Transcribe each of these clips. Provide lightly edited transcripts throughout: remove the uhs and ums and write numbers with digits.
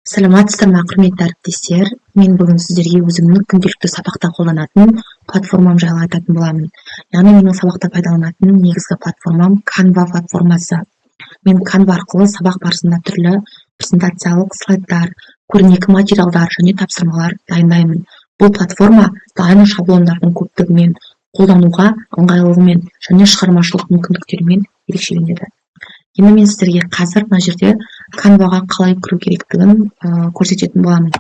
Саламатсыздар ма, құрметті әріптестер? Мен бүгін сіздерге өзімнің күнделікті сабақта қолданатын платформам жайлы айтатын боламын. Яғни менің сабақта пайдаланатын негізгі платформам Canva платформасы. Мен Canva арқылы сабақ барысында түрлі презентациялық слайдтар, көрнекі материалдар және тапсырмалар дайындаймын. Бұл платформа дайын шаблондардың көптігімен, қолдануға ыңғайлылығымен және шығармашылық мүмкіндіктерімен ерекшеленеді. Енді мен сіздерге қазір мына жерде Canva-ға қалай кіру керектігін көрсететін боламын.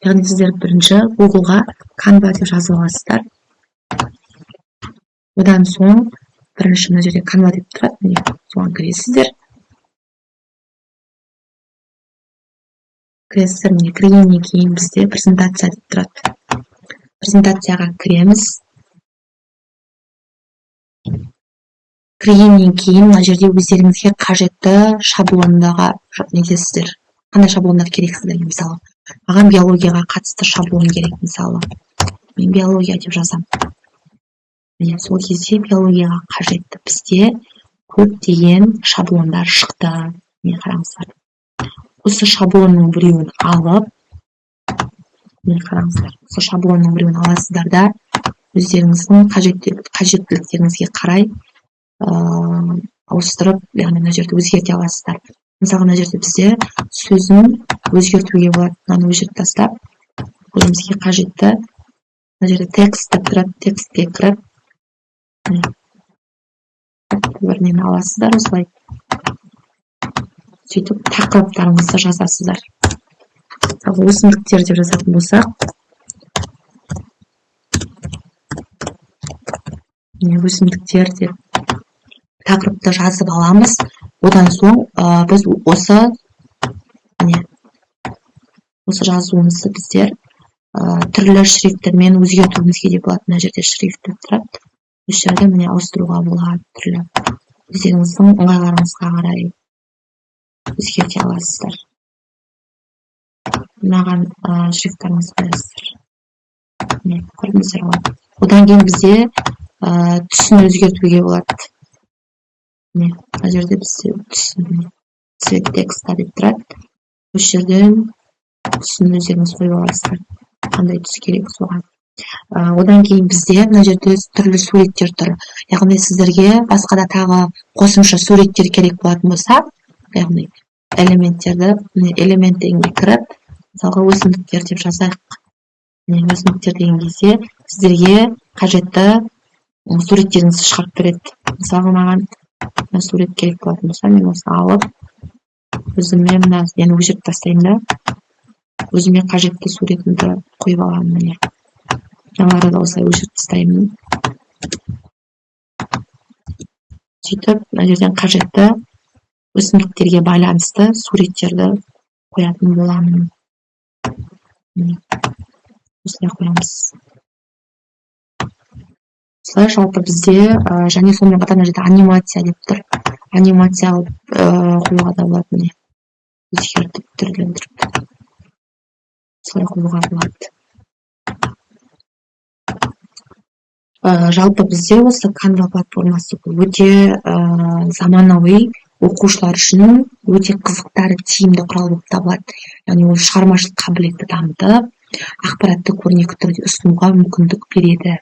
Яғни сіздер бірінші Google-ға Canva деп жазып аласыздар. Одан соң бірінші мына жерде Canva деп тұрады, міне соған кіресіздер. Міне кіргеннен кейін бізде презентация деп тұрады. Презентацияға кіреміз. Кіргеннен кейін мына жерде өздеріңізге қажетті шаблондаға нетесіздер. Қандай шаблондар керек сіздерге? Мысалы, маған биологияға қатысты шаблон керек, мысалы. Мен биология деп жазам. Міне сол кезде биологияға қажетті бізде көптеген шаблондар шықты. Міне қараңыздар. Осы шаблонның біреуін алып, міне қараңыздар. Осы шаблонның біреуін аласыздар да өздеріңіздің қажеттіліктеріңізге қарай ауыстырып, яғни мына жерде өзгерте аласыздар. Мысалы, мына жерде бізде сөзін өзгертуге болады. Мынаны өшіріп тастап, өзімізге қажетті мына жерде текст деп тұрады, текстке кіріп, бірінен аласыздар, осылай. Сөйтіп тақырыптарыңызды жазасыздар. Мысалы, өсімдіктер деп жазатын болсақ, өсімдіктер деп тақырыпты жазып аламыз. Одан соң біз осы жазуымызды біздер түрлі шрифттермен өзгертуімізге де болады. Мына жерде шрифт деп тұрады. Осы жерде міне ауыстыруға болады, түрлі өздеріңіздің ыңғайларыңызға қарай өзгерте аласыздар. Мынаған шрифттарыңызды қоясыздар. Міне көрдіңіздер ғой. Одан кейін бізде түсін өзгертуге болады. Мына жерде бізде түсін цвет текста деп тұрады. Осы жерден түсін өздеріңіз қойып аласыздар. Қандай түс керек соған. Одан кейін бізде мына жерде түрлі суреттер тұр. Яғни сіздерге басқада тағы қосымша суреттер керек болатын болса, яғни элементтерге кіріп, мысалға өсімдіктер деп жазайық. Өсімдіктер деген кезде сіздерге қажетті суреттеріңізді шығарып береді. Мысалы, маған сурет керек болатын болса, мен осыны алып, өзіме мынаны өшіріп тастаймын да, өзіме қажетті суретімді қойып аламын. Міне жаңағы да осылай өшіріп тастаймын. Сөйтіп, мына жерден қажетті өсімдіктерге байланысты суреттерді қоятын боламын. Осылай қоямыз. Осылай жалпы бізде және сонымен қатар мына жерде анимация деп тұр. Анимация қоюға да болады, міне өзгертіп түрлендіріп. Осылай қоюға болады. Жалпы бізде осы Canva платформасы өте заманауи, оқушылар үшін өте қызықтары тиімді құрал болып табылады. Яғни ол шығармашылық қабілетті дамытып, ақпаратты көрнекі түрде ұсынуға мүмкіндік береді.